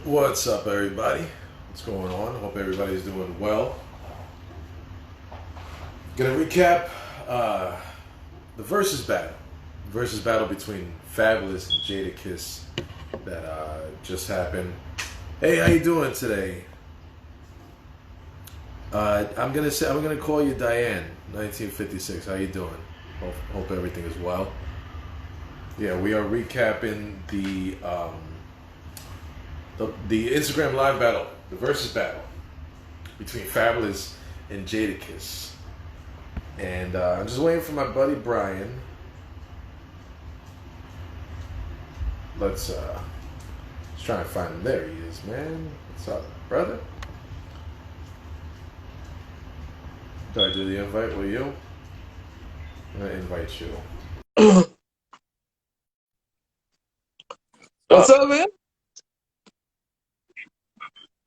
What's up, everybody? What's going on? Hope everybody's doing well. Gonna recap uh, the Versus battle between Fabolous and Jadakiss that just happened. Hey, how you doing today? I'm gonna call you Diane, 1956. How you doing? Hope everything is well. Yeah, we are recapping the Instagram live battle, the Versus battle between Fabolous and Jadakiss. And I'm just waiting for my buddy Brian. Let's try and find him. There he is, man. What's up, brother? Do I do the invite with you? I'm gonna invite you. What's up, man?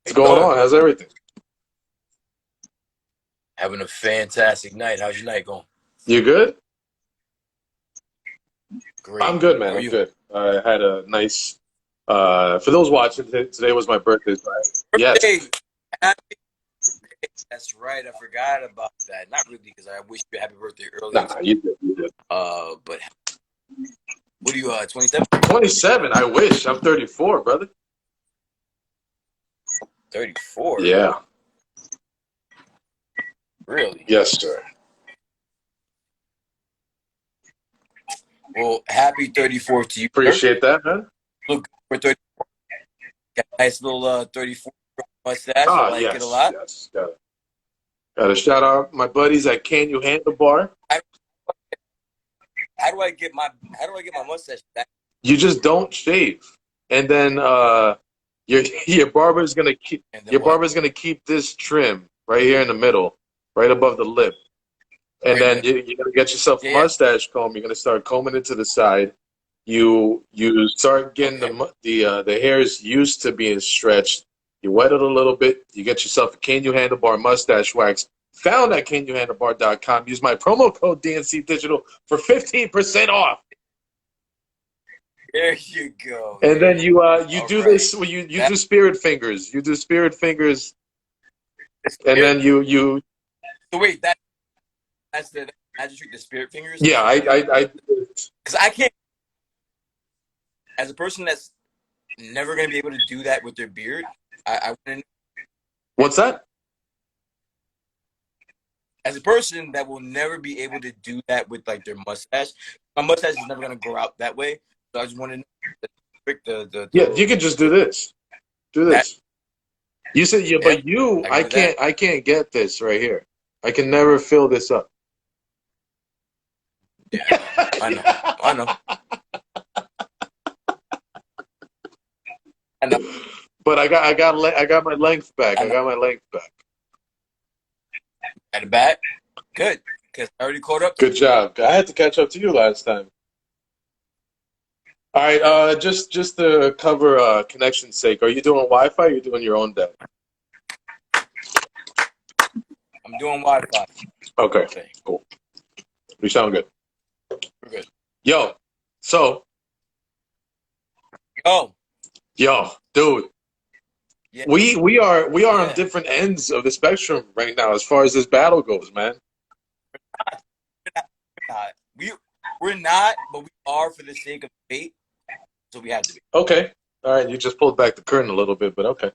What's going on? How's everything? Having a fantastic night. How's your night going? You good? Great. I'm good, man. I'm good. I had a nice. For those watching, today was my birthday. Yes. Happy birthday. That's right. I forgot about that. Not really, because I wish you a happy birthday early. Nah, you did. You did. But what are you? 27. 27. I wish. I'm 34, brother. 34. Yeah. Really? Yes, sir. Well, happy 34th to you. Appreciate that, man. Look for 34. Got a nice little 34 mustache. I like it a lot. Yes. Got to shout out my buddies at Can You Handlebar. How do I get my mustache back? You just don't shave, and then your barber's gonna keep this trim right here in the middle, right above the lip, and then you're gonna get yourself a mustache comb. You're gonna start combing it to the side. You start getting the hairs used to being stretched. You wet it a little bit. You get yourself a Can You Handlebar mustache wax. Found at CanYouHandlebar.com. Use my promo code DNC Digital for 15% off. There you go. And then you do this. You do spirit fingers. You do spirit fingers, and then you. So wait, that's the magic, the spirit fingers. Yeah, I. Because I can't. As a person that's never gonna be able to do that with their beard, I wouldn't. What's that? As a person that will never be able to do that with like their mustache, my mustache is never gonna grow out that way. So I just want to know yeah, you can just do this. Do this. You said but I can't get this right here. I can never fill this up. Yeah, I know. But I got my length back. I got my length back. At the back, good. Because I already caught up. Good job. I had to catch up to you last time. All right, just to cover connection's sake, are you doing Wi-Fi or are you doing your own deck? I'm doing Wi-Fi. Okay, cool. We sound good. We're good. Yo, dude. Yeah. We are on different ends of the spectrum right now as far as this battle goes, man. We're not, but we are for the sake of fate. So we have to be. Okay. All right. You just pulled back the curtain a little bit, but okay.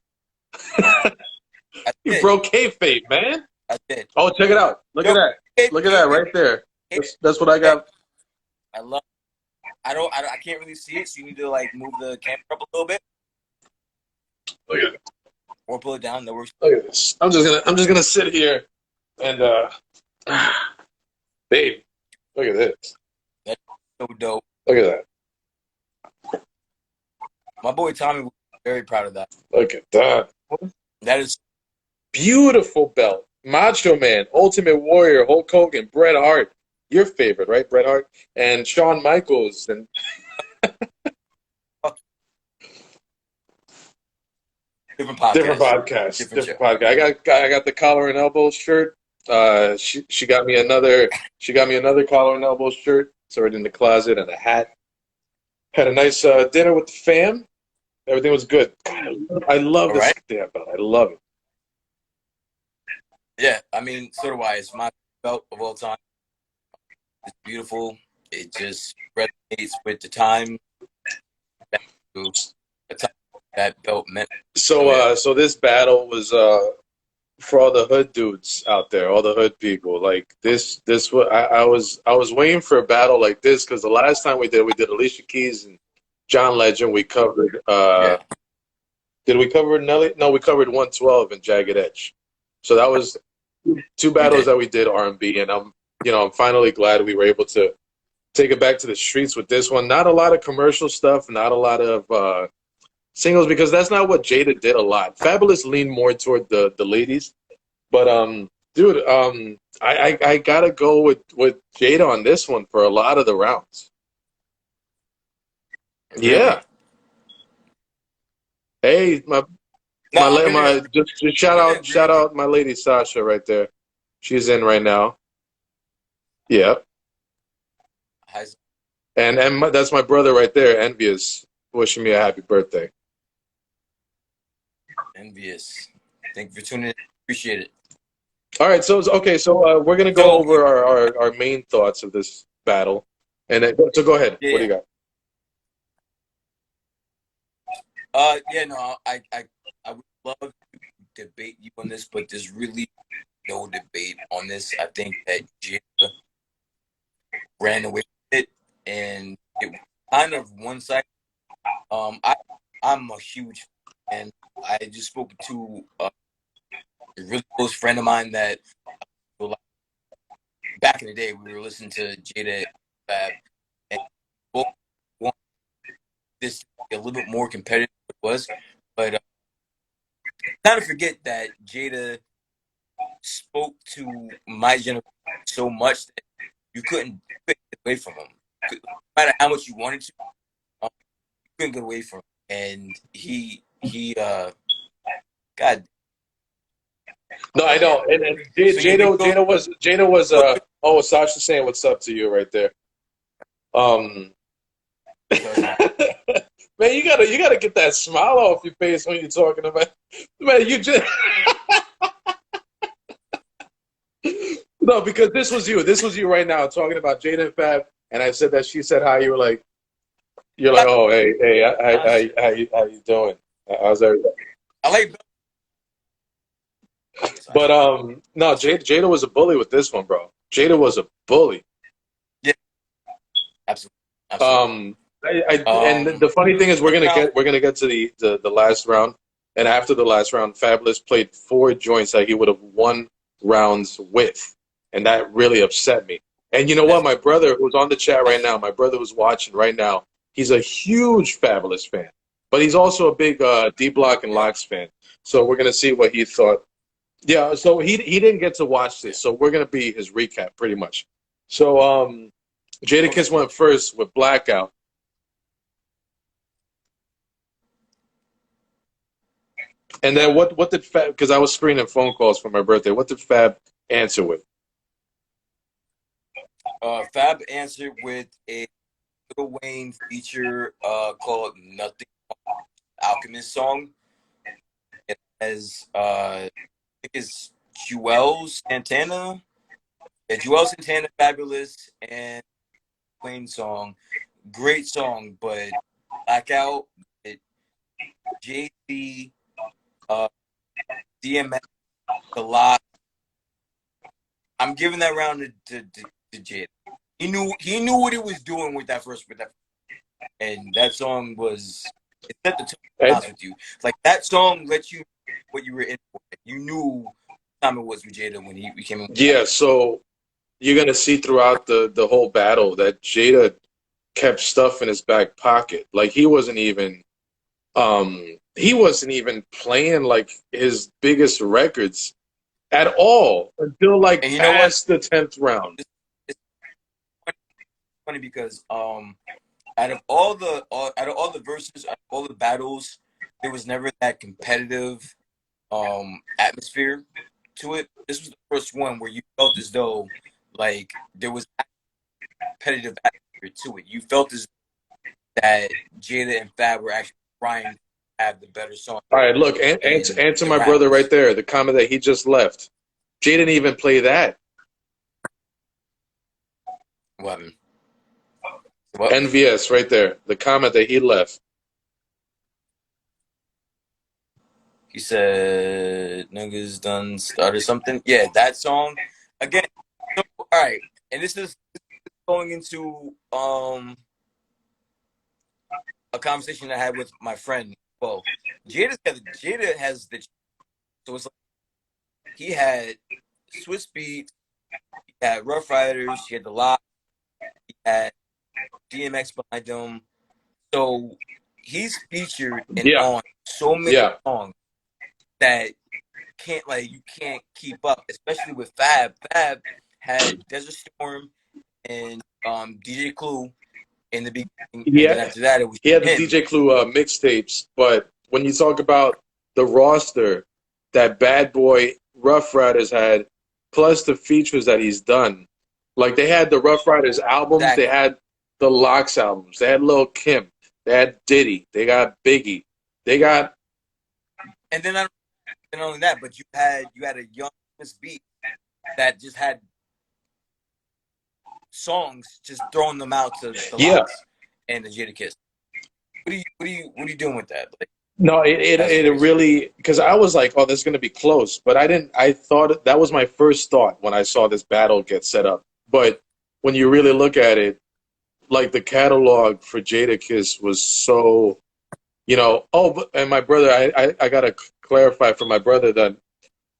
You broke kayfabe, man. I did. Oh, check it out. Look at that. Look at that right there. That's what I got. I love. I can't really see it, so you need to like move the camera up a little bit. Look at it. Or pull it down. That works. Look at this. I'm just gonna sit here and babe, look at this. That's so dope. Look at that. My boy Tommy was very proud of that. Look at that. That is beautiful belt. Macho Man, Ultimate Warrior, Hulk Hogan, Bret Hart. Your favorite, right? Bret Hart and Shawn Michaels and different podcast. Different podcast. I got the collar and elbow shirt. She got me another collar and elbow shirt. It's already in the closet, and a hat. Had a nice dinner with the fam. Everything was good. I love All this right. damn belt. I love it. Yeah, I mean, so do I. It's my belt of all time. It's beautiful. It just resonates with the time that the time that belt meant. So yeah, So this battle was for all the hood dudes out there, all the hood people. Like this was I was waiting for a battle like this because the last time we did Alicia Keys and John Legend. We covered yeah, did we cover Nelly? No, we covered 112 and Jagged Edge. So that was two we battles did. that we did R&B, and I'm finally glad we were able to take it back to the streets with this one. Not a lot of commercial stuff, not a lot of singles because that's not what Jada did a lot. Fabulous leaned more toward the ladies, but dude, I gotta go with Jada on this one for a lot of the rounds. Really? Yeah. Hey, No, I'm gonna just agree shout with you. out my lady Sasha right there. She's in right now. Yeah, that's my brother right there, Envious, wishing me a happy birthday. Envious. Thank you for tuning in. Appreciate it. All right, okay, so we're gonna go So over our main thoughts of this battle, and so go ahead. What do yeah, you got? yeah, no, I would love to debate you on this, but there's really no debate on this. I think that Jada ran away with it, and it was kind of one side. I'm a huge fan. I just spoke to a really close friend of mine that back in the day we were listening to Jada and Fab, and both want this to be a little bit more competitive than it was, but kind of forget that Jada spoke to my generation so much that you couldn't get away from him. No matter how much you wanted to, you couldn't get away from him. And God, No, I yeah. know, and So yeah, we go. Jada was oh, Sasha saying what's up to you right there. Um, So man, you gotta get that smile off your face when you're talking about. Man, you just no, because this was you right now talking about Jada and Fab, and I said that she said hi. You're like, oh, hey, how you doing? How's everything? I like. But no, Jada was a bully with this one, bro. Jada was a bully. Yeah, absolutely, absolutely. Um, and the funny thing is, First round, we're gonna get to the last round, and after the last round, Fabulous played four joints that he would have won rounds with, and that really upset me. And you know what? that's My brother, who's on the chat right now, my brother who's watching right now, he's a huge Fabulous fan, but he's also a big D Block and yeah, Locks fan. So we're gonna see what he thought. Yeah, so he didn't get to watch yeah. this, so we're gonna be his recap pretty much. So Okay. Jadakiss went first with Blackout. And then what did Fab? Because I was screening phone calls for my birthday. What did Fab answer with? Fab answered with a Lil Wayne feature called "Nothing," Alchemist song. It has I think it's Joel Santana. Yeah, Joel Santana, Fabulous, and Wayne song. Great song, but Blackout, it, JC, uh, DMX, a lot. I'm giving that round to Jada. He knew what he was doing with that, and that song was it set the tone. To be And honest with you, like that song let you what you were in for. You knew what time it was with Jada when he came in with that. yeah, so you're gonna see throughout the whole battle that Jada kept stuff in his back pocket. Like he wasn't even playing like his biggest records at all until like And you know what? past the 10th round. It's funny because out of all the verses, out of all the battles, there was never that competitive atmosphere to it. This was the first one where you felt as though like there was competitive atmosphere to it. You felt as that Jada and Fab were actually trying. have the better song. All right, look, answer my brother right there. The comment that he just left. Jay didn't even play that. What? NVS right there. The comment that he left. He said, "Niggas done started something." Yeah, that song. Again, so, all right, and this is going into a conversation I had with my friend. Well, Jada has the, so it's like he had Swiss Beats, he had Rough Riders, he had the Lot, he had DMX behind him. So he's featured on so many songs that you can't keep up, especially with Fab. Fab had Desert Storm and DJ Clue in the beginning. Yeah, and then after that it was he had the him. DJ Clue mixtapes. But when you talk about the roster that Bad Boy Rough Riders had, plus the features that he's done, like they had the Rough Riders albums, they had the Lox albums, they had Lil Kim, they had Diddy, they got Biggie, they got, and then not only that, but you had a young Miss Beat that just had songs, just throwing them out to the Lox and the Jadakiss. What are you doing with that? Like, no, it really, because I was like, oh, this is gonna be close, but I thought that was my first thought when I saw this battle get set up. But when you really look at it, like the catalog for Jadakiss was so, and my brother, I gotta clarify for my brother that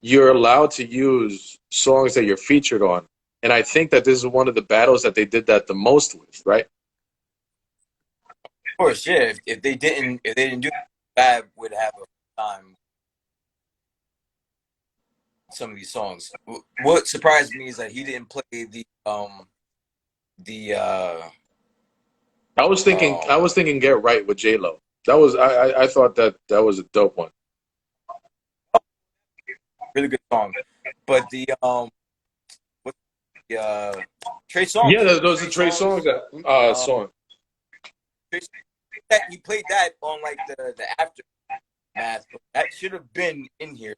you're allowed to use songs that you're featured on. And I think that this is one of the battles that they did that the most with, right? Of course, yeah. If they didn't do it, Fab would have a time. Some of these songs. What surprised me is that he didn't play the. I was thinking Get Right with J-Lo. That was I thought that was a dope one. Really good song, but the Trey Songz. Yeah, those are Trey Songz song. You played that on like the aftermath. That should have been in here.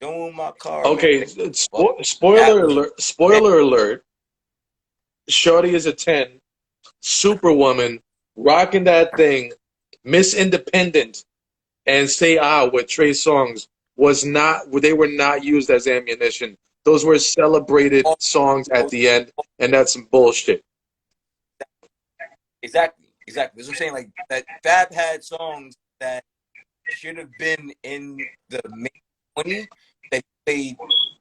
Doing my car. Okay, spoiler alert. Shorty is a 10. Superwoman, rocking that thing. Miss Independent and Say Ah with Trey Songz they were not used as ammunition. Those were celebrated songs at the end, and that's some bullshit. Exactly. That's what I'm saying. Like that Fab had songs that should have been in the main 20 that played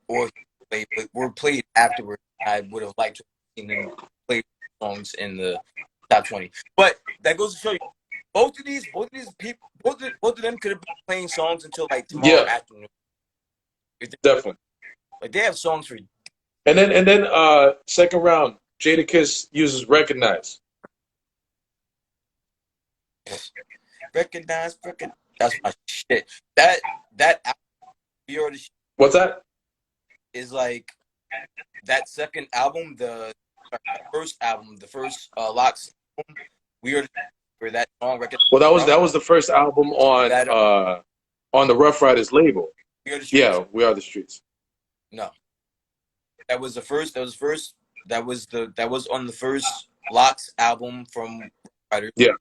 were played afterwards. I would have liked to have seen them play songs in the top 20. But that goes to show you both of these people, both of them could have been playing songs until like tomorrow afternoon. Definitely. Like they have songs for. And then second round, Jadakiss uses Recognize. Recognize. That's my shit. That What's that? Is like that second album, the first album, the first Lox album. We are for that song. Well, that was the first album on the Rough Riders label. We Are the Streets. No, that was the first. That was on the first Lox album from Riders. Yeah.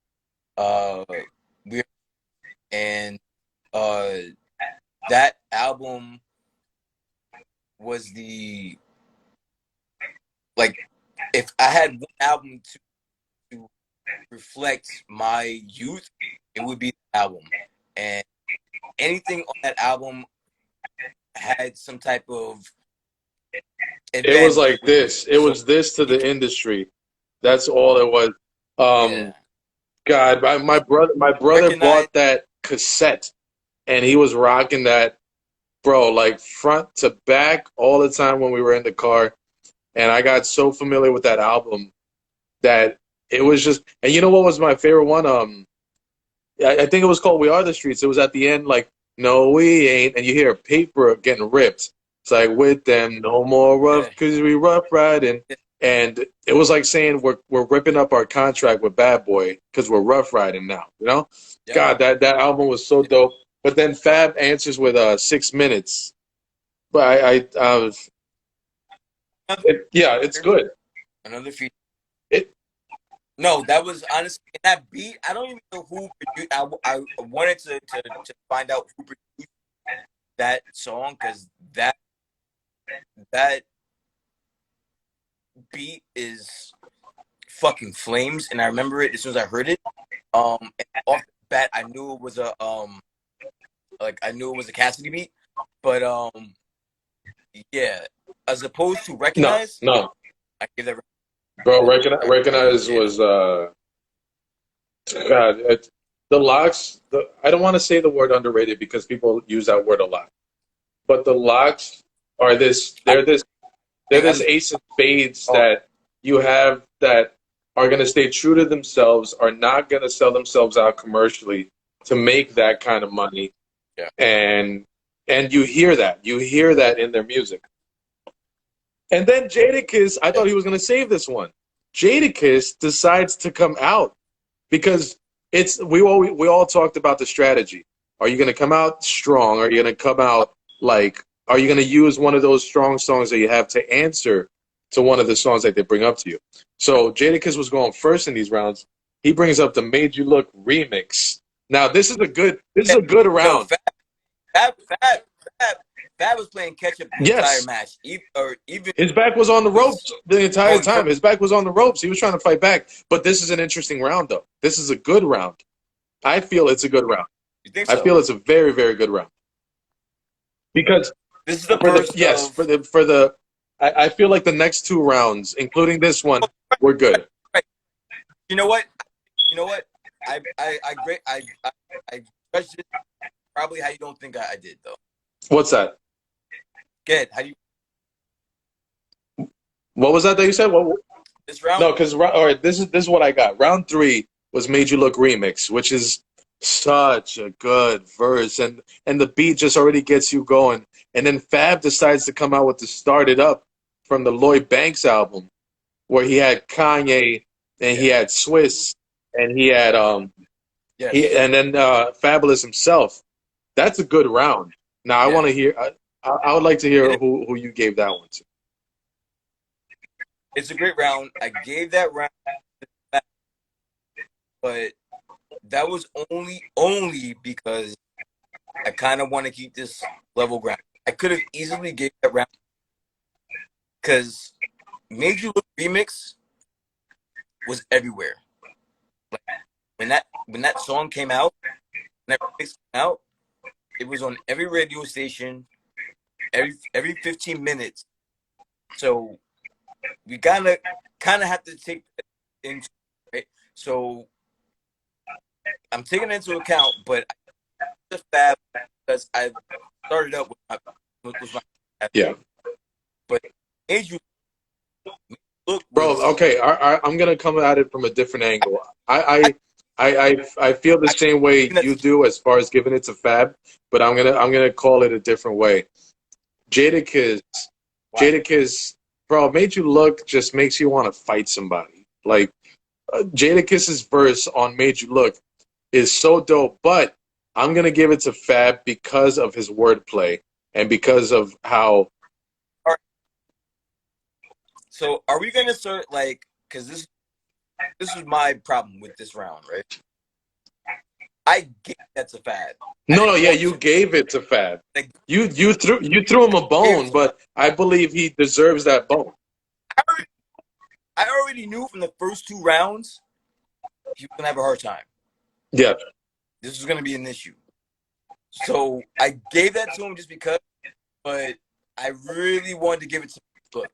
That album was the, like, if I had one album to reflect my youth, it would be the album. And anything on that album had some type of It was like this. It was this to the industry. That's all it was. God, my brother bought that cassette, and he was rocking that, bro, like front to back all the time when we were in the car. And I got so familiar with that album that it was just. And you know what was my favorite one? I think it was called "We Are the Streets." It was at the end, like, "No, we ain't," and you hear paper getting ripped. It's like, with them, no more rough, because we rough riding. And it was like saying we're ripping up our contract with Bad Boy because we're rough riding now. You know, Yeah. God, that album was so dope. But then Fab answers with 6 minutes. But I was, yeah, it's good. Another feature. It No, that was honestly that beat. I don't even know who produced. I wanted to find out who produced that song because that beat is fucking flames, and I remember it as soon as I heard it. And off the bat, I knew it was I knew it was a Cassidy beat, but yeah, as opposed to Recognize, no, I give that. bro. Recognize was God. The locks. I don't want to say the word underrated because people use that word a lot. But the locks are this. They're this ace of spades that you have that are going to stay true to themselves, are not going to sell themselves out commercially to make that kind of money. Yeah. And you hear that. You hear that in their music. And then Jadakiss, I thought he was going to save this one. Jadakiss decides to come out because we all talked about the strategy. Are you going to come out strong? Are you going to come out like, are you going to use one of those strong songs that you have to answer to one of the songs that they bring up to you? So Jadakiss was going first in these rounds. He brings up the "Made You Look" remix. Now this is a good round. No, Fab was playing catch up the entire match. Even his back was on the ropes the entire time. His back was on the ropes. He was trying to fight back. But this is an interesting round, though. This is a good round. I feel it's a good round. You think so? I feel it's a very, very good round. Because this is the first. I feel like the next two rounds, including this one, were good. Right. You know what? I judged it probably how you don't think I did though. What's that? Good. How do you? What was that you said? What? This round? No, because all right, this is what I got. Round 3 was "Made You Look" remix, which is such a good verse, and the beat just already gets you going. And then Fab decides to come out with the "Start It Up" from the Lloyd Banks album, where he had Kanye and he had Swiss and he had and then Fabolous himself. That's a good round. Now I want to hear. I would like to hear who you gave that one to. It's a great round. I gave that round, but that was only because I kind of want to keep this level ground. I could have easily gave that round because "Made You Look" remix was everywhere. Like, when that song came out, when that remix came out, it was on every radio station, every 15 minutes. So we kind of have to take it into, right? So I'm taking it into account, but the Fab because I started up with my but "Made You Look," bro. Okay, I'm gonna come at it from a different angle. I feel the same way you do as far as giving it to Fab, but I'm gonna call it a different way. Jadakiss, bro, "Made You Look" just makes you want to fight somebody. Like Jadakiss's verse on "Made You Look" is so dope, but I'm gonna give it to Fab because of his wordplay and because of how. So are we gonna start because this is my problem with this round, right? I gave that to Fab. No, you gave it to Fab. Like, you threw him a bone, but I believe he deserves that bone. I already knew from the first 2 rounds he was gonna have a hard time. Yeah, this was gonna be an issue. So I gave that to him just because, but I really wanted to give it to him. Look,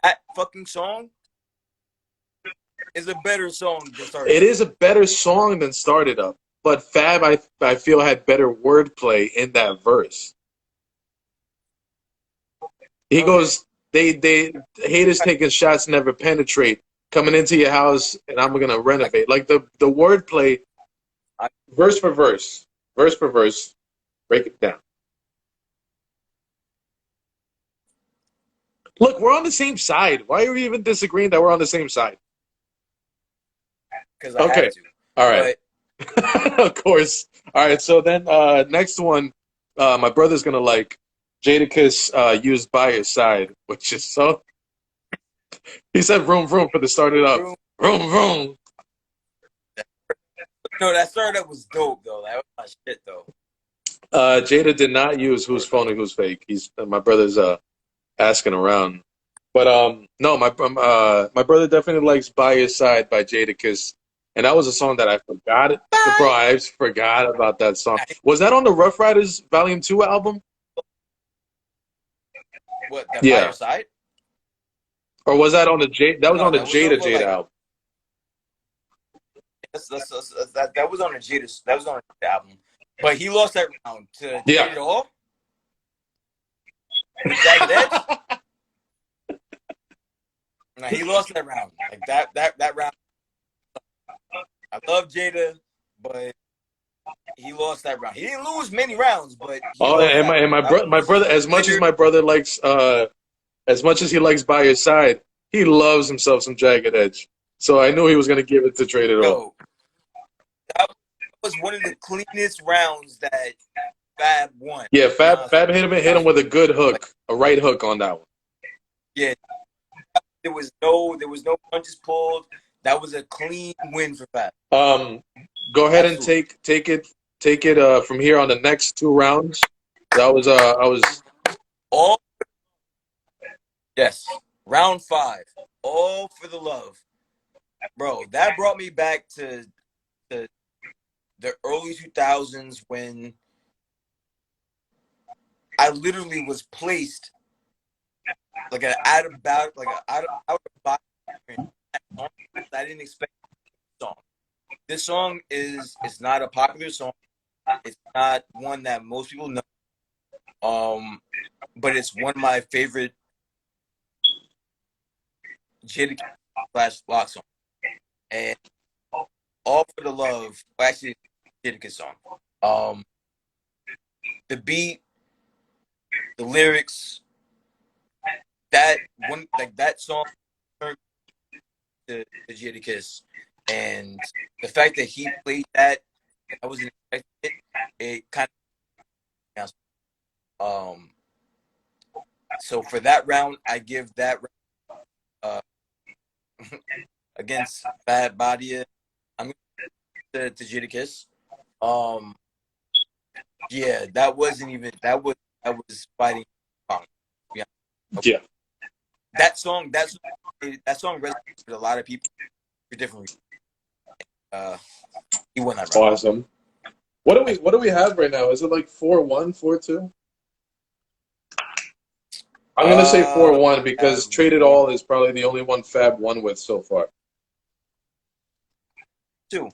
that fucking song is a better song than Started Up. It is a better song than Started Up, but Fab, I feel, had better wordplay in that verse. He goes, they haters taking shots never penetrate, coming into your house and I'm gonna renovate. Like the wordplay, verse for verse, break it down. Look, we're on the same side. Why are we even disagreeing that we're on the same side? Because I have to. All right. But, of course. All right. So then, next one, my brother's gonna like Jadakiss used by his side, which is so. He said "vroom vroom" for the start it up. Vroom vroom. No, that startup was dope though. That was my shit though. Jada did not use "Who's Phony, Who's Fake." He's my brother's asking around, but no, my brother definitely likes "By Your Side" by Jadakiss, and that was a song that I forgot. Bro, I forgot about that song. Was that on the Rough Riders Volume 2 album? What? That By Your Side? Or was that on the J? That was on the that was Jada like, album. That was on the Jada. That was on the album. But he lost that round to Trade It All. Jagged Edge. Nah, he lost that round. Like that round. I love Jada, but he lost that round. He didn't lose many rounds, but my brother, as much as my brother likes, as much as he likes By Your Side, he loves himself some Jagged Edge. So I knew he was going to give it to Trade It All. That was one of the cleanest rounds that Fab won. Yeah, Fab hit him with a good hook, a right hook on that one. Yeah, there was no punches pulled. That was a clean win for Fab. Go ahead and take it from here on the next two rounds. That was I was all. Yes, round 5, all for the love, bro. That brought me back to the early 2000s when I literally was placed like an out of body. I didn't expect this song. This song is not a popular song. It's not one that most people know. But it's one of my favorite Jadakiss / Block songs. And All for the Love, actually, Jadakiss song. The beat, the lyrics, that song to Jadakiss, and the fact that he played that, I wasn't expecting it kind of. So for that round, I give that against Bad Badia, I'm going to Jadakiss. Yeah, that was fighting. Yeah. That song resonated with a lot of people for different reasons. He won that round. Awesome. What do we have right now? Is it like 4-1, 4-2? I'm gonna say 4-1 because Trade It All is probably the only one Fab won with so far. 2-2?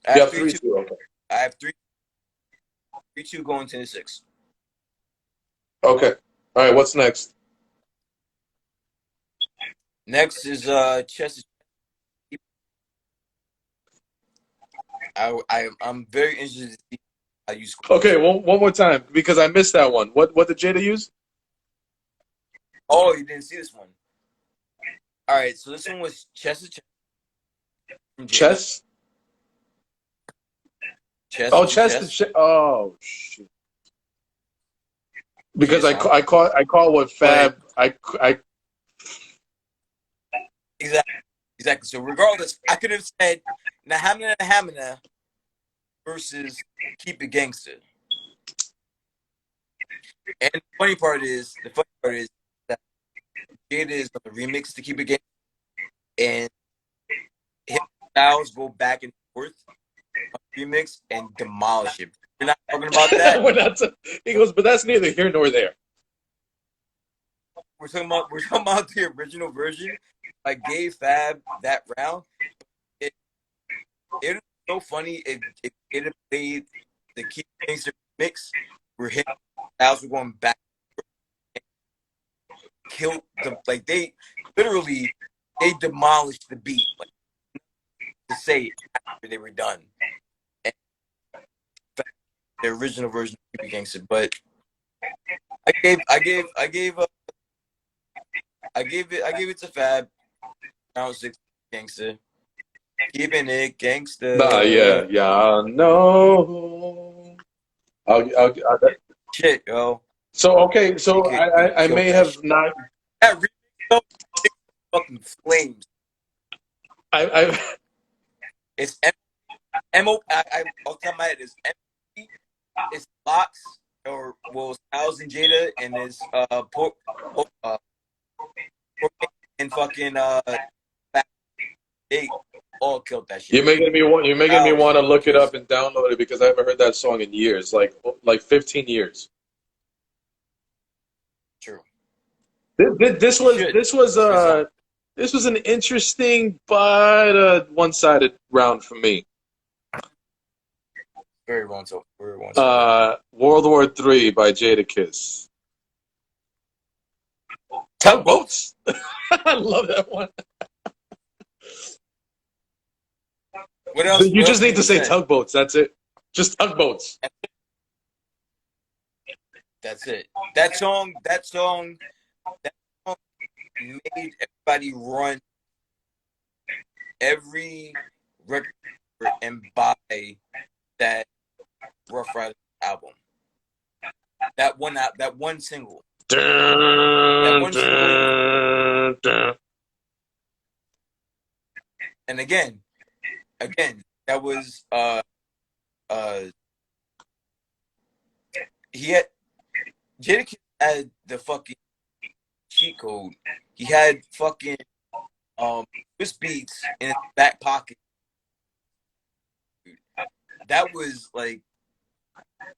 Yeah, 3-2. Okay. I have 3-2 going to the 6. Okay. All right. What's next? Next is Chess. I'm very interested to see how you score. Okay, one more time because I missed that one. What did Jada use? Oh, you didn't see this one. All right, so this one was Chess. Chess. Oh, chess. Oh shit. Because I call what Fab I. Exactly. So regardless, I could have said Nahamina versus Keep It Gangster. And the funny part is that it is a remix to Keep It Gangster, and his styles go back and forth on the remix and demolish it. We're not talking about that. He goes, but that's neither here nor there. We're talking about the original version. I gave Fab that round. It was so funny. It played the Keep Gangster mix where his styles were going back and killed them. Like they demolished the beat. Like, to say after they were done. And the original version of Keep It Gangster, but I gave it to Fab. Round 6, gangster. Keeping it gangster. Nah, yeah, no. I'll, Shit, yo. so okay, so You could I kill may that have shit. not. That remix, though, fucking flames. I It's M.O. Off the top of my head, it's M.O.P. It's Locks, or, well, Styles and Jada, and it's and fucking they all killed that shit. you're making me Styles, want to look it because up and download it because I haven't heard that song in years, like 15 years. true. This You was should. this was It's a good song. this was an interesting but one-sided round for me. Very one so. Very one so. World War III by Jadakiss. Tugboats. I love that one. What else? You What else just need can to be say said? tugboats. That's it. Just tugboats. That's it. That song made everybody run every record and buy that Rough Riders album. That one single. That Dun, one single. dun, dun. And again, that was he had Jadakiss had the fucking cheat code. He had fucking Swiss Beats in his back pocket. That was like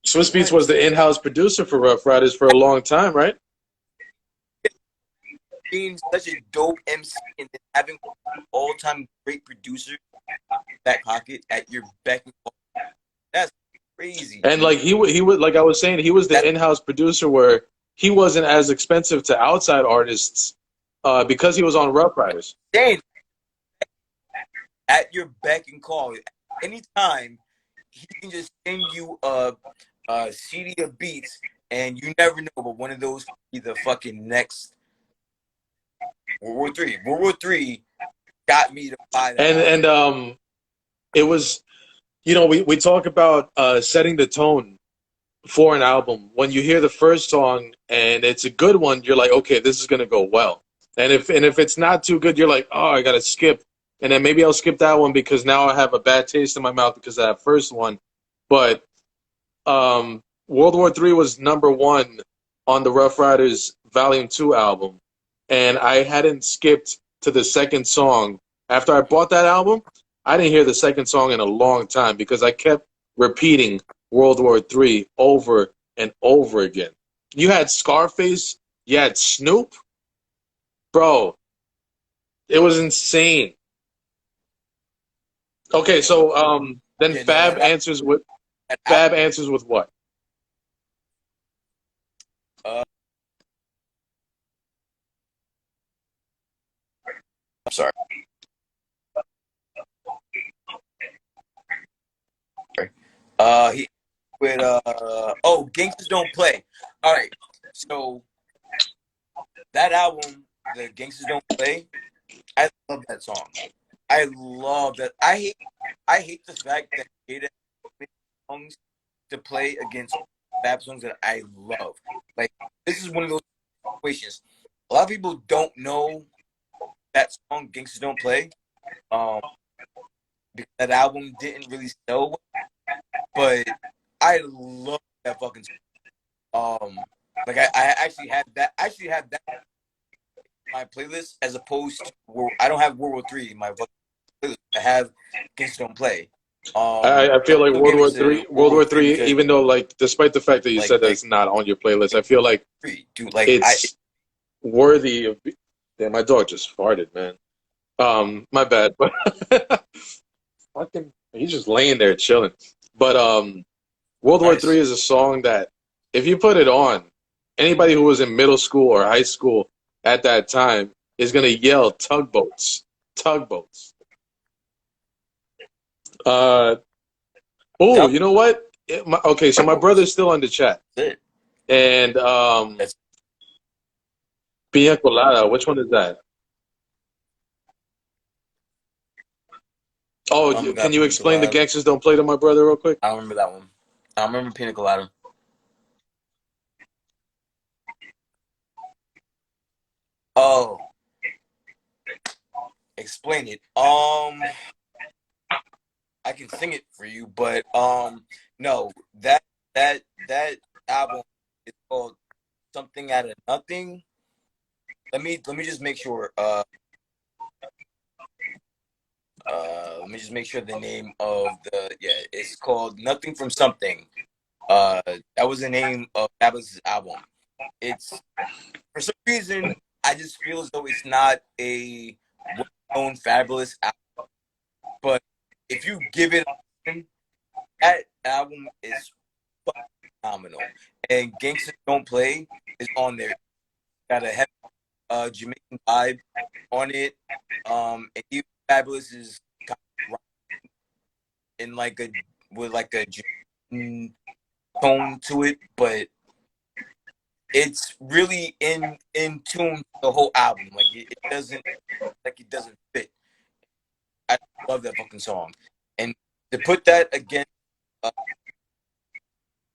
Swiss Beats was the in-house producer for Rough Riders for a long time, right? being such a dope MC and then having all-time great producer back pocket at your beck and call. That's crazy. And like he would like I was saying, he was the in-house producer where he wasn't as expensive to outside artists because he was on Rough Riders. Dang, at your beck and call, anytime he can just send you a CD of beats, and you never know, but one of those could be the fucking next World War III. World War III got me to buy that album. And it was, you know, we talk about setting the tone for an album. When you hear the first song and it's a good one, you're like, okay, this is gonna go well. And if it's not too good, you're like, oh, I gotta skip. And then maybe I'll skip that one because now I have a bad taste in my mouth because of that first one. But World War III was #1 on the Rough Riders Volume 2 album. And I hadn't skipped to the second song. After I bought that album, I didn't hear the second song in a long time because I kept repeating World War III over and over again. You had Scarface, you had Snoop. Bro, it was insane. Okay, so then Yeah, no, Fab answers with what? I'm sorry. He with Gangsters Don't Play. All right, so that album, the Gangsters Don't Play, I love that song. I love that. I hate the fact that Jada has songs to play against rap songs that I love. Like, this is one of those situations. A lot of people don't know that song Gangsters Don't Play. Because that album didn't really sell well, but I love that fucking song. Like I actually have that in my playlist as opposed to I don't have World War III in my playlist. I have Gangsters Don't Play. I feel like Don't get into World War III, because even though like despite the fact that you said that it's not on your playlist, I feel like dude, it's worthy of. Damn, my dog just farted, man. My bad, but fucking, he's just laying there chilling. But World War III is a song that if you put it on, anybody who was in middle school or high school at that time is gonna yell tugboats, tugboats. Oh, you know what? Okay, so my brother's still on the chat. and That's Pina Colada. Which one is that? Oh, can got you Pina explain the Colada. Gangsters Don't Play to My Brother real quick? I don't remember that one. I don't remember Pina Colada. Oh, explain it. I can sing it for you, but no, that album is called Something Out of Nothing. Let me just make sure. Let me just make sure the name of it's called Nothing from Something. That was the name of Fabolous' album. It's for some reason I just feel as though it's not a well-known Fabolous album, but if you give it a listen, that album is fucking phenomenal. And Gangsters Don't Play is on there. Got a heavy Jamaican vibe on it. And even Fabolous is kind of in like a with like a Jamaican tone to it, but it's really in tune to the whole album. Like it doesn't fit. I love that fucking song, and to put that against uh,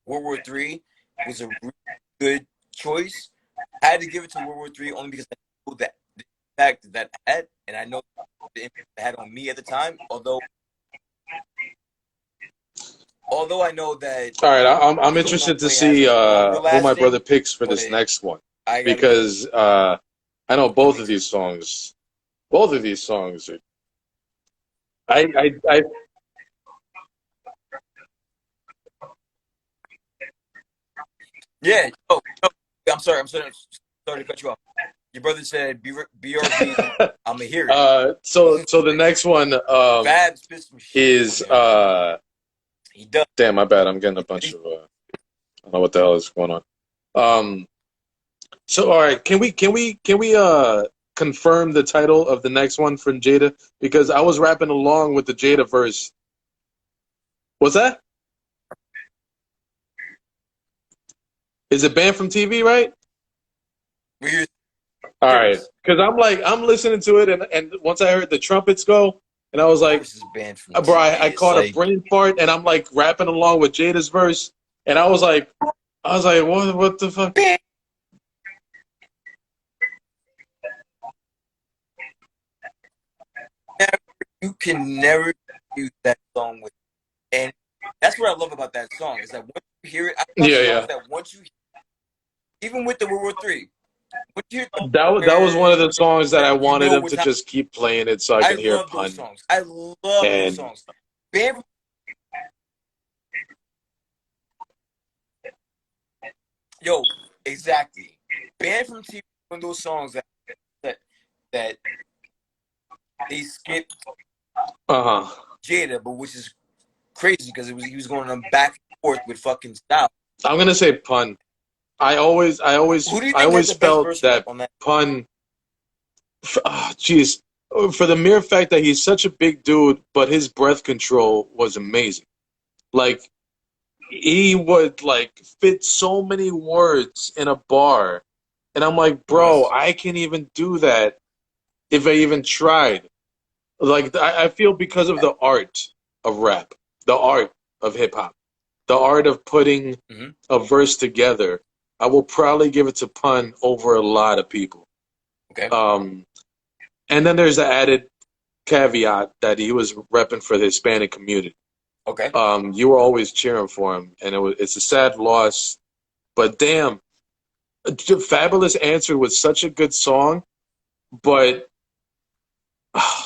World War III was a really good choice. I had to give it to World War III only because I know that the impact that had, and I know the impact it had on me at the time. Although I know that All right, I'm Gangsters interested Don't to Play has see a longer who my brother lasting, picks for but this next one I gotta give it because I know to both of Gangsters. these songs. Both of these songs are. I Yeah. Oh, I'm sorry to cut you off. Your brother said BRB. I'ma hear it. so the next one Fab spit some shit on is there. He does. damn, my bad. I'm getting a bunch of I don't know what the hell is going on. Um, so all right, can we confirm the title of the next one from Jada because I was rapping along with the Jada verse. What's that? Is it banned from TV, right? We're All right, serious. because I'm listening to it and once I heard the trumpets go and I was Of like, course, it's banned from bro, TV. I It's caught a like brain fart and I'm like rapping along with Jada's verse and I was like, what the fuck? never, you can never use that song with, and that's what I love about that song is that once you hear it, I love Yeah, songs yeah. that once you, even with the World War III, once you hear songs That was one where of the songs that I you wanted know him what's to happening. just keep playing it so I I can hear love those pun. songs. I love those And songs. Band, yo, exactly. Banned from TV, one of those songs that that they skipped uh-huh. Jada, but which is crazy because he was going back and forth with fucking style. I'm gonna say pun. I always I always Who do you I think had always the best felt verse on that? that pun jeez for the mere fact that he's such a big dude, but his breath control was amazing. Like he would like fit so many words in a bar. And I'm like, It bro, was. I can't even do that if I even tried. Like I feel because of the art of rap, the art of hip hop, the art of putting Mm-hmm. a verse together, I will probably give it to Pun over a lot of people. Okay. Um, and then there's the added caveat that he was repping for the Hispanic community. Okay. You were always cheering for him, and it's a sad loss. But damn, Fabulous answered with such a good song. But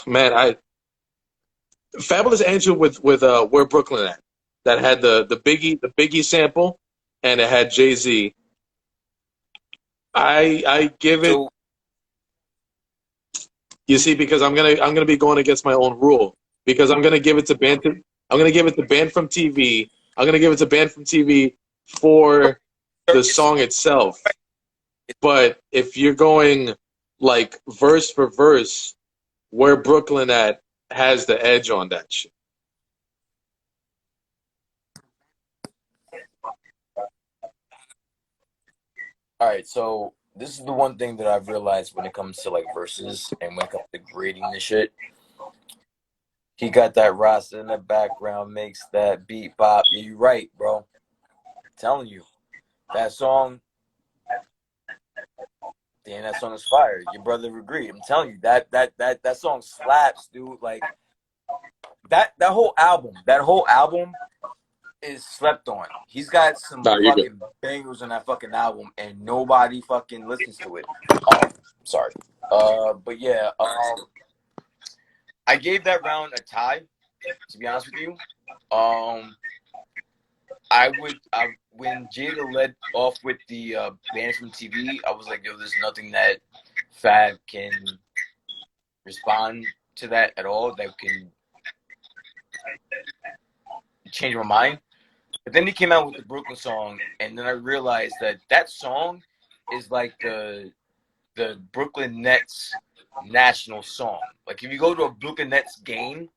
man, I Fabulous answered with Where Brooklyn At that had the Biggie sample, and it had Jay-Z. I give it. So You see, because I'm gonna be going against my own rule because I'm gonna give it to Band from TV. I'm gonna give it to Band from TV for the it's song itself. But if you're going like verse for verse, Where Brooklyn At has the edge on that shit. right, so this is the one thing that I've realized when it comes to like verses and when it comes to grading this shit. He got that Rasta in the background, makes that beat pop. Yeah, you're right, bro. I'm telling you, that song. Damn, that song is fire. Your brother agreed. I'm telling you, that song slaps, dude. Like that whole album is slept on. He's got some Nah, you're good. fucking bangers on that fucking album, and nobody fucking listens to it. Sorry. But yeah, I gave that round a tie. To be honest with you, when Jada led off with the band from TV, I was like, yo, there's nothing that Fab can respond to that at all that can change my mind. But then he came out with the Brooklyn song, and then I realized that song is like the Brooklyn Nets national song. Like if you go to a Brooklyn Nets game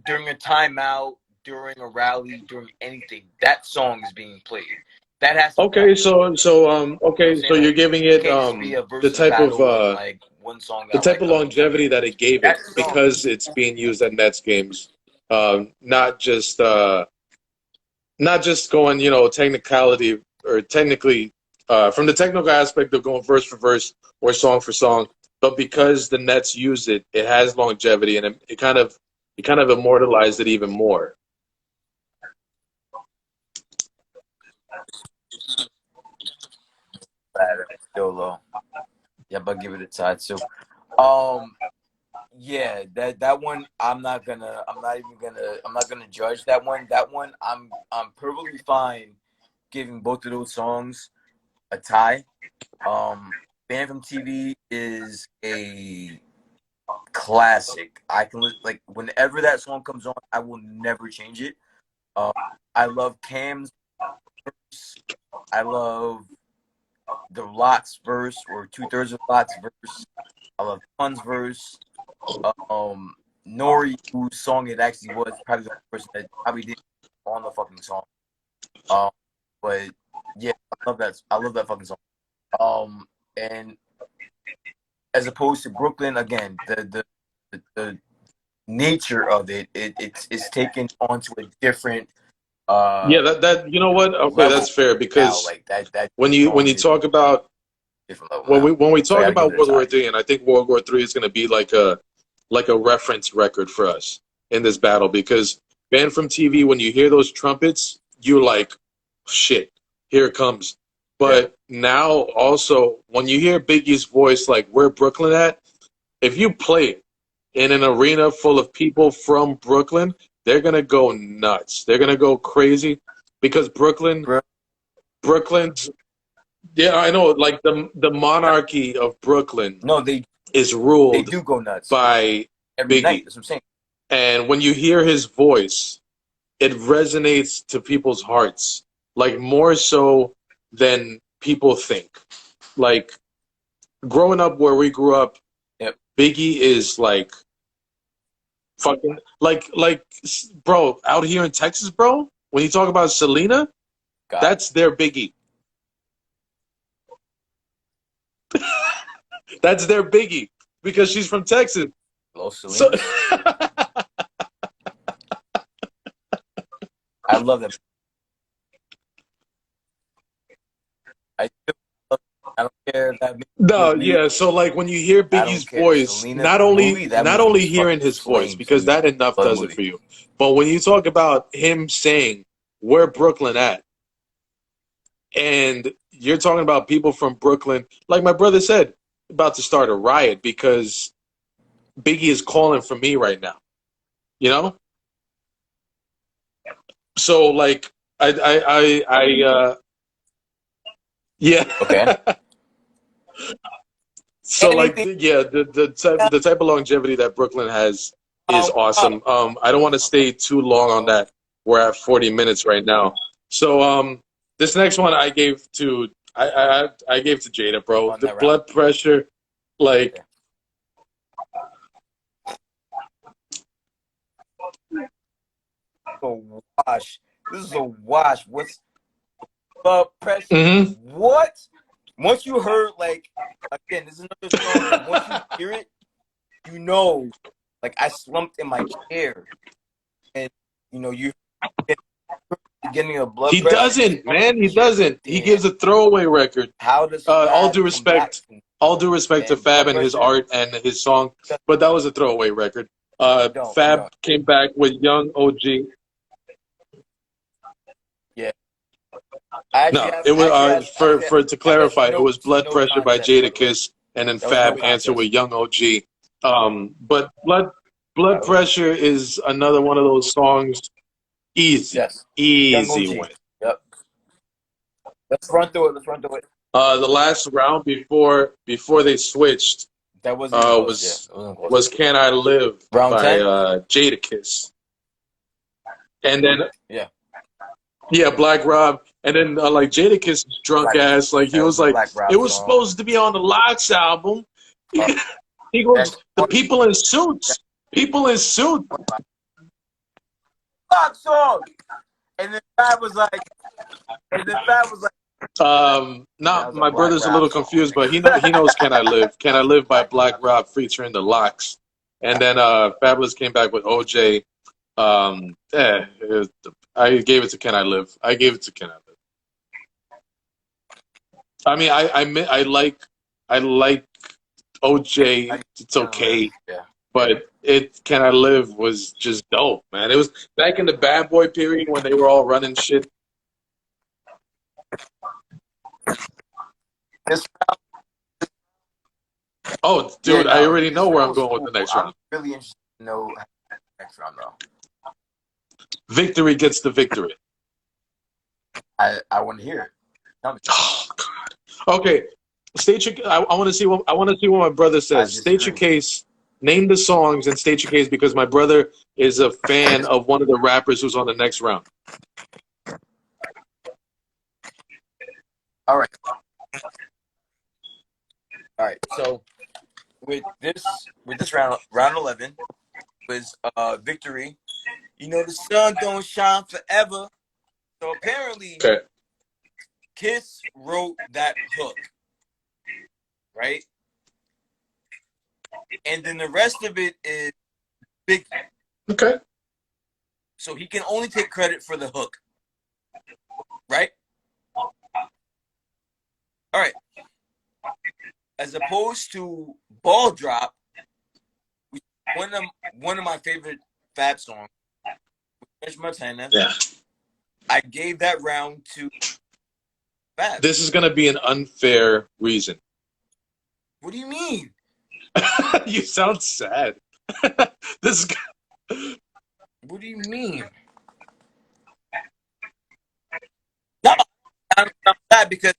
during a timeout, during a rally, during anything, that song is being played. That has to Okay, so I'm okay, saying? so you're Like, giving it it can't just be a the versus type of battle and like one song the got type like of a million longevity that views. it gave it That song, because it's being used at Nets games, not just going, technicality or technically from the technical aspect of going verse for verse or song for song, but because the Nets use it, it has longevity and it kind of immortalized it even more. YOLO. Yeah, but give it a tie too. Yeah, that one I'm not gonna judge that one. That one I'm perfectly fine giving both of those songs a tie. Band from TV is a classic. I can like whenever that song comes on, I will never change it. Um, I love Cam's verse. I love the Lot's verse or 2/3 of Lot's verse. I love Pun's verse. Nori, whose song it actually was, probably the person that probably did on the fucking song. But yeah, I love that fucking song. And as opposed to Brooklyn, again, the nature of it's taken onto a different Yeah, that you know what? Okay, that's level fair now. because Like that when song you is talk about different level now. when we So I talk gotta give about it a World War tie. Three, and I think World War Three is going to be like a reference record for us in this battle because banned from TV. When you hear those trumpets, you're like, shit, here it comes. Yeah. But now also when you hear Biggie's voice, like where Brooklyn at, if you play it in an arena full of people from Brooklyn, they're gonna go nuts. They're gonna go crazy because Bro, Brooklyn's yeah, I know. Like the monarchy of Brooklyn no, is they ruled do go nuts by every night. Biggie, That's what I'm saying. and when you hear his voice, it resonates to people's hearts, like more so than people think. Like growing up where we grew up, Yep. Biggie is like fucking bro, out here in Texas, bro. When you talk about Selena, God. that's their Biggie. That's their Biggie because she's from Texas. Los So Salinas. I love them. I do. I don't care if that movie no, was me. yeah. So like when you hear I don't Biggie's care. voice, Selena, the movie, that not movie only was hearing fucking his voice flames, because dude. that enough Love the does it movie. for you. But when you talk about him saying where Brooklyn at, and you're talking about people from Brooklyn, like my brother said, about to start a riot because Biggie is calling for me right now. You know, so like yeah. Okay. So like Anything. yeah, the type of longevity that Brooklyn has is awesome. I don't want to stay too long on that. We're at 40 minutes right now. So this next one I gave to I gave to Jada, bro. On The that round. blood pressure, like Okay. A wash. This is a wash. What's blood pressure? mhm. What? once you heard, like, again, this is another song that once you hear it, you know, like, I slumped in my chair, and you getting a blood He pressure. doesn't, man. He Chair, like, doesn't. He damn, gives a throwaway record. how does All Fab due come back respect, from all due respect to and Fab blood and his pressure? art and his song, but that was a throwaway record. You Fab don't. came back with Young OG. Yeah, I actually No, have, it was for to I have clarify, it was notes, Blood no Pressure by contest, by the way. Jadakiss, and then That was no Fab answered with contest. Young OG. But Blood Pressure is another one of those songs. Easy, Yes, Young easy OG. win. Yep. Let's run through it. Let's run through it. The last round before they switched That wasn't even close. Yeah, was it wasn't close. was Can I Live Round by 10. Jadakiss, and then Yeah, Black Rob, and then like Jadakiss drunk Black. ass, like he That was was the like, Black it Rob was song. supposed to be on the Locks album. He That's goes, the people in suits, Black song. And then Fab was like, that Now was a my Black brother's a Rob little song. confused, but he knows Can I Live? Can I Live by Black Rob featuring the Locks. And then Fabulous came back with OJ. I gave it to Can I Live. I gave it to Can I Live. I mean, I like OJ. It's okay, Yeah. but Can I Live was just dope, man. It was back in the Bad Boy period when they were all running shit. This, Oh, yeah, dude, I no, already this know where I'm round was going with cool. the next I'm round. really interested to know next round though. Victory gets the victory. I want to hear it. Tell me. Oh God. Okay, state your. I want to see what my brother I says. State your disagree. case. Name the songs and state your case because my brother is a fan of one of the rappers who's on the next round. All right. All right. So with this round 11 was victory. You know the sun don't shine forever. So apparently Okay. Kiss wrote that hook, right? And then the rest of it is big. Okay. So he can only take credit for the hook, right? All right. As opposed to Ball Drop, one of my favorite Fab songs, French Montana. Yeah. I gave that round to Fab. This is gonna be an unfair reason. What do you mean? You sound sad. This. What do you mean? No, I'm sad because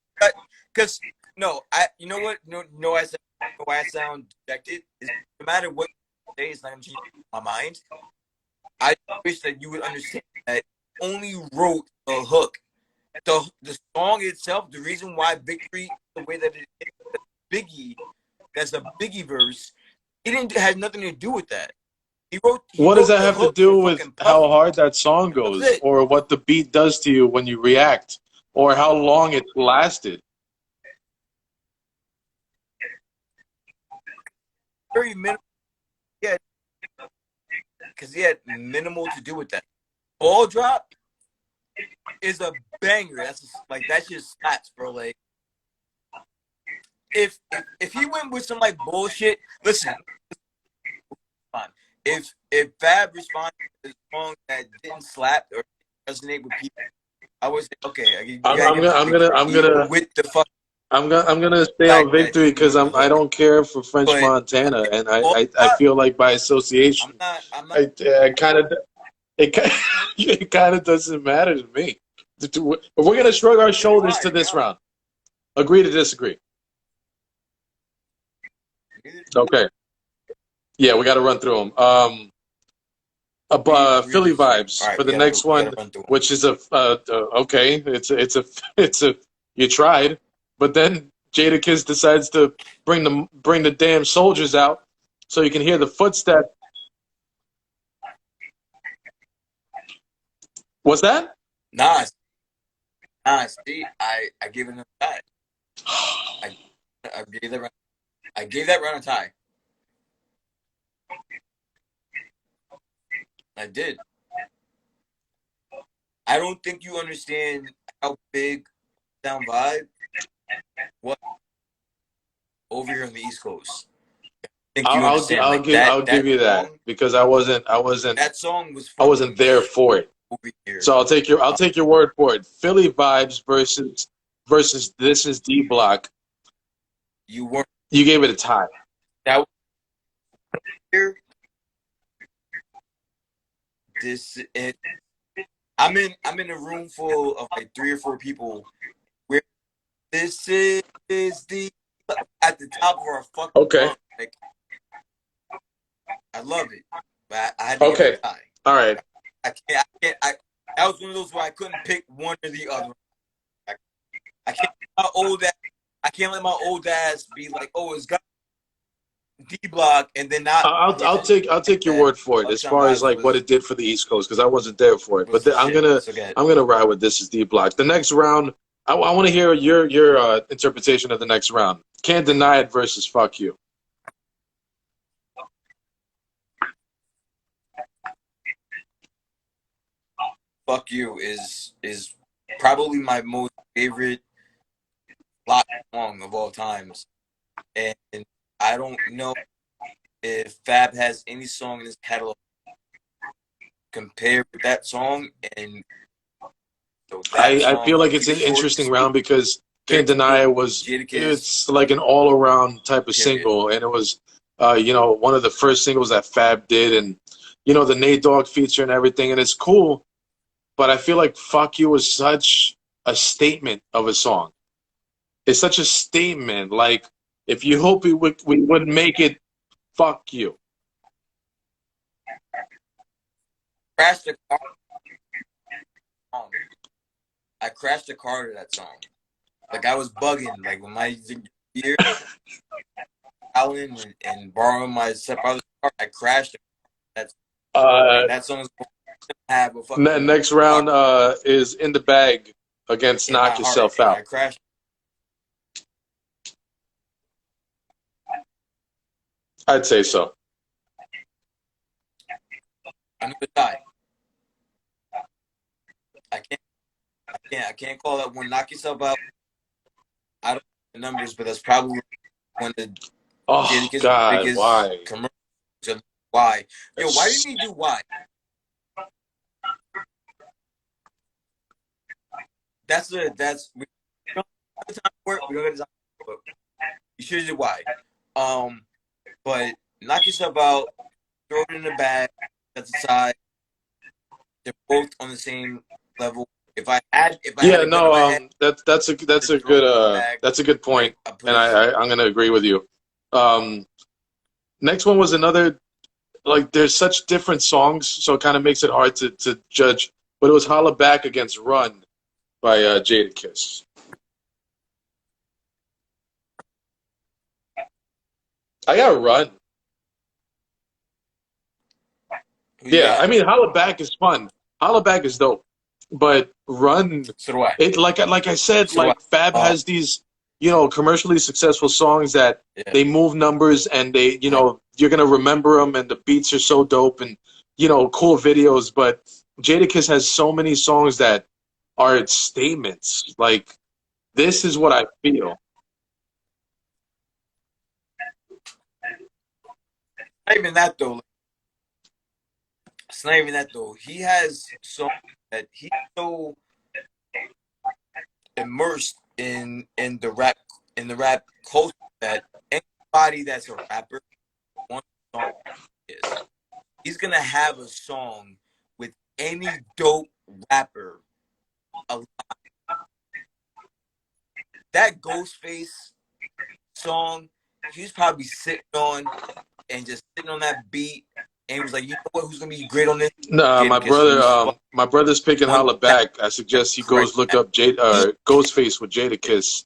no, you know what? No, why I sound dejected is no matter what you say, it's not gonna change my mind. I wish that you would understand that I only wrote the hook. The song itself, the reason why Victory the way that it is, Biggie, that's a Biggie verse, it had nothing to do with that. He What does wrote that the have to hook for do with fucking how Puffy. hard that song That was goes, it. or what the beat does to you when you react, or how long it lasted? Very minimal. Yeah, because he had minimal to do with that. Ball Drop is a banger. That just slaps, bro. Like if he went with some like bullshit, listen. If Fab responded to a song that didn't slap or resonate with people, I would say okay. You gotta give it to Victory. With the fuck. I'm gonna stay on Fact that Victory he because wrote the I hook. don't care for French But Montana, and Ball I Drop, feel like by association, I'm not. I kind of it kind of doesn't matter to me. We're gonna shrug our shoulders to this round. Agree to disagree. Okay. Yeah, we got to run through them. Philly vibes Right, for the next one, which is okay. It's a you tried, but then Jadakiss decides to bring the damn soldiers out so you can hear the footstep. What's that? Nah, see, I give it a that. I gave that round. I gave that round a tie. I did. I don't think you understand how big Down Vibe was over here on the East Coast. I think you understand like I'll give you that song, because I wasn't that song was I wasn't fucking there for it. over here. So I'll take your word for it. Philly Vibes versus This Is D Block. You weren't. You gave it a tie. That was here. I'm in a room full of like 3 or 4 people where this is the at the top of our fucking Okay. lungs. Like, I love it, but I had to give it a tie. All right. That was one of those where I couldn't pick one or the other. I can't let my old ass. I can't let my old ass be like, oh, it's got D Block, and then not. I'll take your word for it as far as like what it did for the East Coast because I wasn't there for it. But I'm gonna ride with This Is D Block. The next round, I want to hear your interpretation of the next round. Can't Deny It versus Fuck You. Fuck You is probably my most favorite block song of all times, and I don't know if Fab has any song in his catalog compared with that song. And so I feel like it's an interesting round because Can't Deny It it's like an all around type of single, and it was one of the first singles that Fab did, and the Nate Dogg feature and everything, and it's cool. But I feel like Fuck You is such a statement of a song. It's such a statement. Like, if you hope we would make it, fuck you. Crashed the car. I crashed the car to that song. Like, I was bugging. Like, when my year, Alan and borrowing my stepbrother's car, I crashed that song is have a fucking next round is In the Bag against Knock Yourself Out. I crashed. I'd say so. Another tie. I can't call that one. Knock Yourself Out. I don't know the numbers, but that's probably one of the biggest why? Commercials. Why? Yo, why didn't he do why? We don't have time for it. We don't have time for it. You should do why. But Knock Yourself Out, throw it in the bag, that's aside. They're both on the same level. That's a good point, and I'm gonna agree with you. Next one was another, like, there's such different songs, so it kind of makes it hard to judge. But it was Holla Back against Run by Jadakiss. I got Run. Yeah, I mean, Holla Back is fun. Holla Back is dope. But Run, so do I. It like I said, Fab has these, commercially successful songs that they move numbers, and they, you're gonna remember them, and the beats are so dope, and cool videos. But Jadakiss has so many songs that are statements. Like, this is what I feel. Not even that though. It's not even that though. He has songs that he's so immersed in the rap culture that anybody that's a rapper wants a song he's gonna have a song with any dope rapper alive. That Ghostface song, he's probably sitting on that beat. And he was like, you know what? Who's gonna be great on this? Nah, my brother's picking Holla Back. I suggest he goes look up Ghostface with Jadakiss.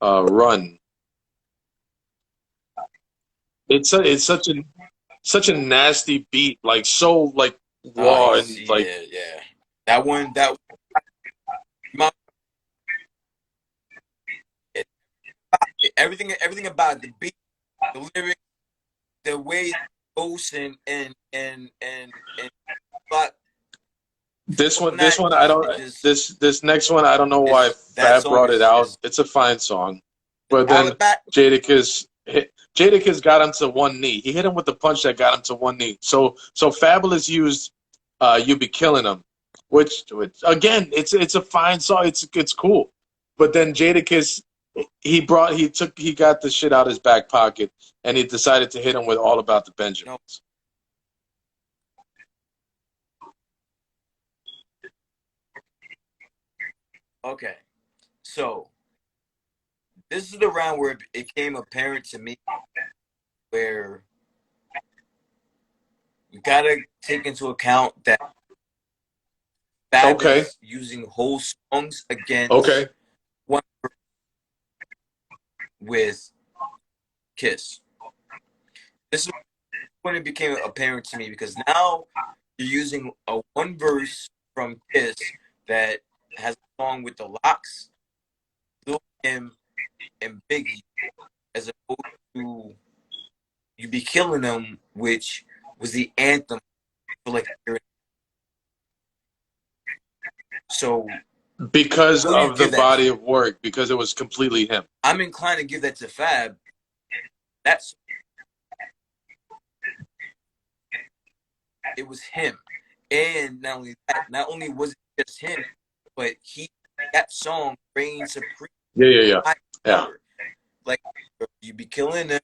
Run. It's such a nasty beat, like so like raw and like that one everything about the beat, the lyrics, the way it goes and but This one, that I don't. just This next one, I don't know why that Fab song brought it out. is It's a fine song, but then dial back. Jadakiss got him to one knee. He hit him with the punch that got him to one knee. So Fabulous used "You Be Killing Him," which again, it's a fine song. It's cool, but then Jadakiss he got the shit out of his back pocket and he decided to hit him with "All About the Benjamins." Okay, so this is the round where it became apparent to me where you gotta take into account that Fab Okay. is using whole songs against Okay. one with Kiss. This is when it became apparent to me because now you're using a one verse from Kiss that has a song with the Locks, Lil Kim, and Biggie, as opposed to "You Be Killing Them," which was the anthem for like a year. So Because who do you of the give that body to? of work, because it was completely him. I'm inclined to give that to Fab. That's it was him, and not only that, not only was it just him, but that song reigned supreme. Yeah. Yeah. Like "You Be Killing Them,"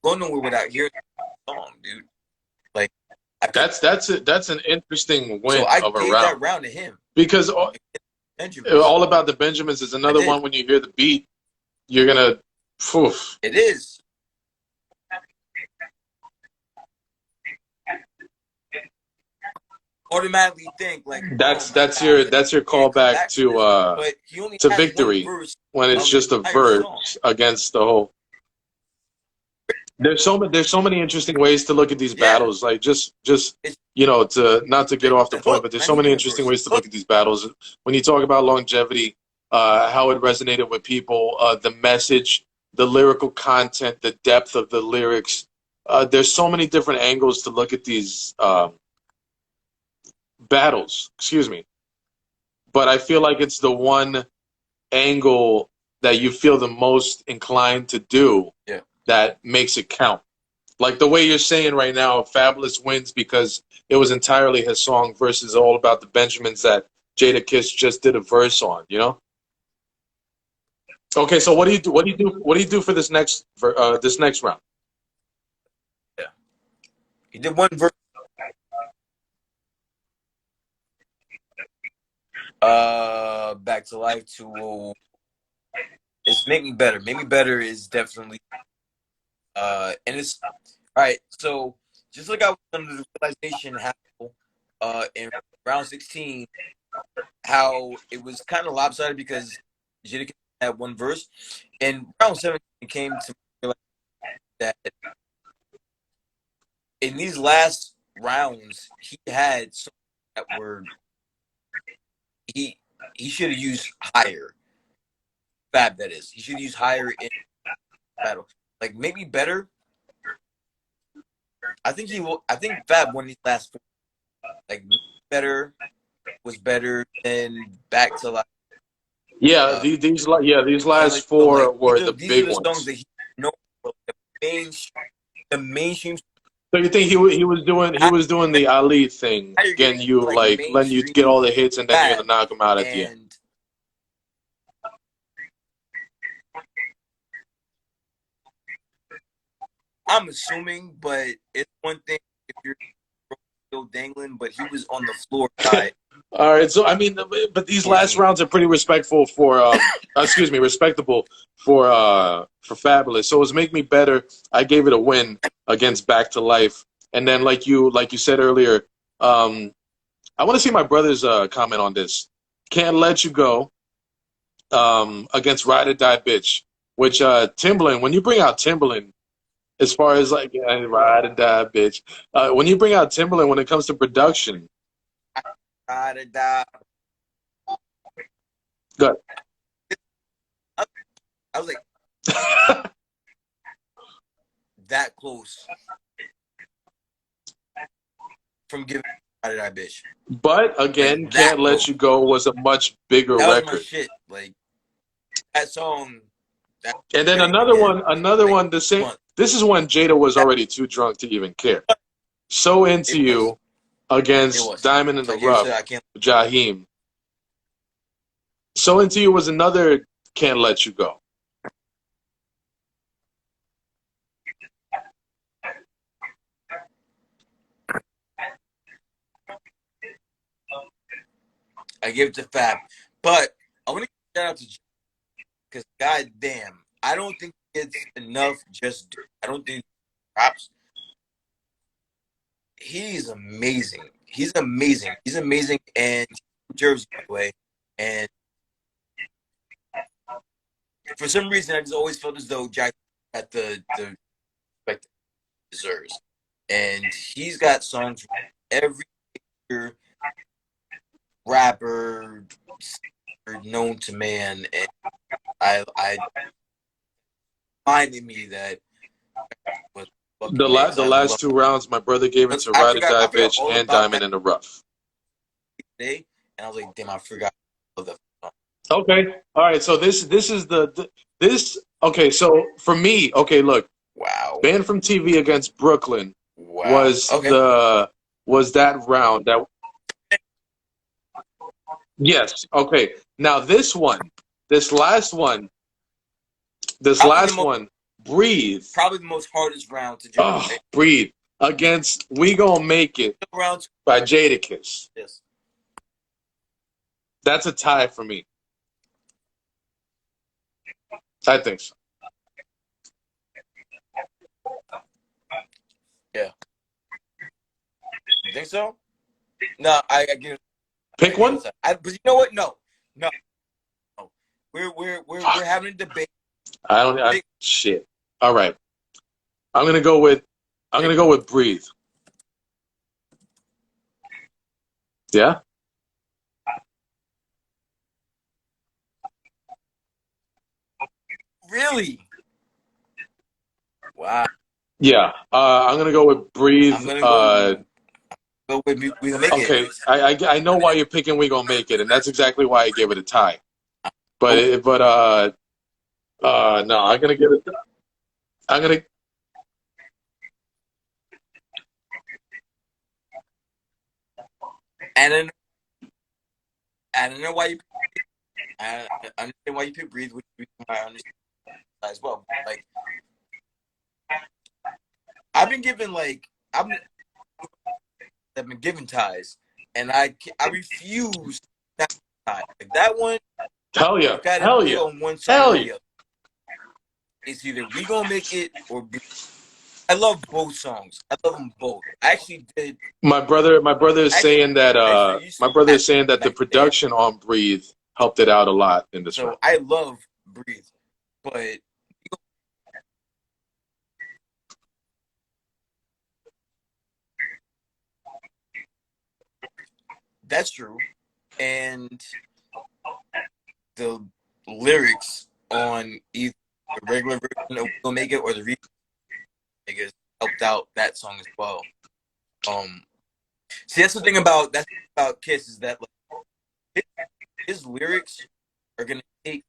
go nowhere without hearing the song, dude. Like That's an interesting so win I of a gave that round round to him. because Benjamin. All About the Benjamins is I another did. one. When you hear the beat, you're gonna, poof. It is. Automatically think like, oh my That's god, your can't come callback back to this. But he only to has one victory verse when it's of the just a entire song. verse against the whole. There's so many interesting ways to look at these battles. Like just It's to not to get off the the point, hook, but there's not so many even a interesting verse. ways to look at these battles. When you talk about longevity, how it resonated with people, the message, the lyrical content, the depth of the lyrics. There's so many different angles to look at these battles. Excuse me, but I feel like it's the one angle that you feel the most inclined to do that makes it count. Like the way you're saying right now, Fabulous wins because it was entirely his song versus All About the Benjamins that Jadakiss just did a verse on. You know. Okay, so what do you do? What do you do? What do you do for this next round? Yeah, he did one verse. Back to Life to it's Make Me Better. Make Me Better is definitely and it's all right. So just like I was under the realization how in round 16 how it was kind of lopsided because Jadakiss had one verse, and round 17 came to realize that in these last rounds he had some that were he should have used higher. Fab, that is. He should use higher in battle. Like maybe better. I think he will. I think Fab won these last four. Like better was better than Back to Life. Yeah, these last Like, so, four like, were the these are big the songs ones. that he know the mainstream. So you think he was doing the Ali thing, Now you're getting getting you like like letting you mainstream get all the hits and then you're Fab, gonna knock him out at the end. and I'm assuming, but it's one thing if you're still dangling, but he was on the floor, guy. All right, so I mean, but these last rounds are pretty respectful for, respectable for Fabulous. So it was Make Me Better. I gave it a win against Back to Life, and then like you said earlier, I want to see my brother's comment on this. Can't Let You Go against Ride or Die Bitch, which Timbaland. When you bring out Timbaland, as far as like Ride or Die Bitch, when you bring out Timbaland when it comes to production. Ride or Die. Good. I was like, close from giving out of that bitch. But again, Like, that Can't Let close. You Go was a much bigger That was my record. shit. Like, that song. That And then great another again. one, the same. This is when Jada was already too drunk to even care. So Into You against Diamond in the Rough, Jaheim. So Into You was another Can't Let You Go. I give it to Fab. But I want to give a shout out to Jada, because goddamn, I don't think it's enough just I don't think props. He's amazing. He's amazing. He's amazing, and New Jersey, by the way. And for some reason, I just always felt as though Jack got the respect he deserves. And he's got songs from every rapper known to man, and I reminded me that was The last two rounds, my brother gave it to Ride or Die Bitch and Diamond in the Rough. Today, and I was like, damn, I forgot the song. Okay, all right. So this is this. Okay, so for me, okay, look. Wow. Banned from TV against Brooklyn was that round that. Yes. Okay. Now this last one, Breathe. Probably the most hardest round to judge. Oh, Breathe against We Gon' Make It by Jadakiss. Yes. That's a tie for me. I think so. Yeah. You think so? No, I give. Pick one. But you know what? No. We're having a debate. Shit. All right. I'm gonna go with Breathe. Yeah. Really? Wow. Yeah. I'm gonna go with Breathe. I'm gonna go with We Gonna Make It. Okay. I know why you're picking We Gonna Make It, and that's exactly why I gave it a tie. But no, I'm gonna give it. I'm gonna. And I don't know why you. I understand why you pick Breathe, which I understand as well. Like, I've been given ties, and I refuse that tie. Like, that one. Hell yeah! Hell yeah! On one side or the other. It's either We Gonna Make It or Breathe. I love both songs. I love them both. I actually did. My brother is saying that the production on Breathe helped it out a lot in this round. I love Breathe, but that's true. And the lyrics on either the regular version of We Gonna Make It or the remix helped out that song as well. See, that's the thing about Kiss, is that like, his lyrics are gonna take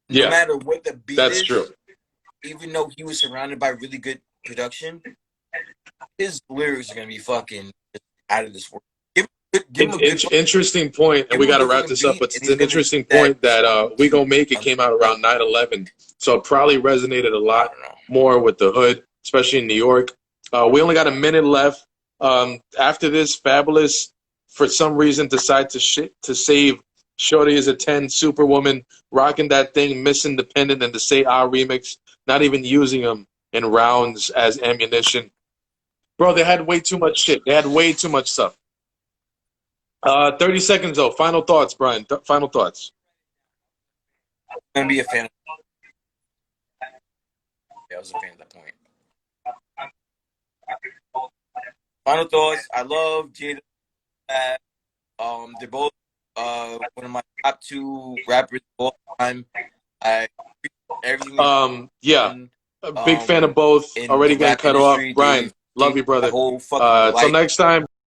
no matter what the beat is. That's true. Even though he was surrounded by really good production, his lyrics are gonna be fucking out of this world. Interesting point, and we got to wrap this up. But it's an interesting point that We Gonna Make It came out around 9/11, so it probably resonated a lot more with the hood, especially in New York. We only got a minute left. After this, Fabolous, for some reason, decide to save Shorty Is a 10 Superwoman, rocking that thing, Miss Independent, and the Say Ah remix, not even using them in rounds as ammunition. Bro, they had way too much shit. They had way too much stuff. 30 seconds, though. Final thoughts, Brian. Final thoughts. I'm going to be a fan. Yeah, I was a fan at that point. Final thoughts. I love Jada. They're both one of my top two rappers of all time. I everything. Yeah. A big fan of both. in Already the getting rap cut off. industry. Brian, They've love you, changed my brother. whole fucking Till life. next time.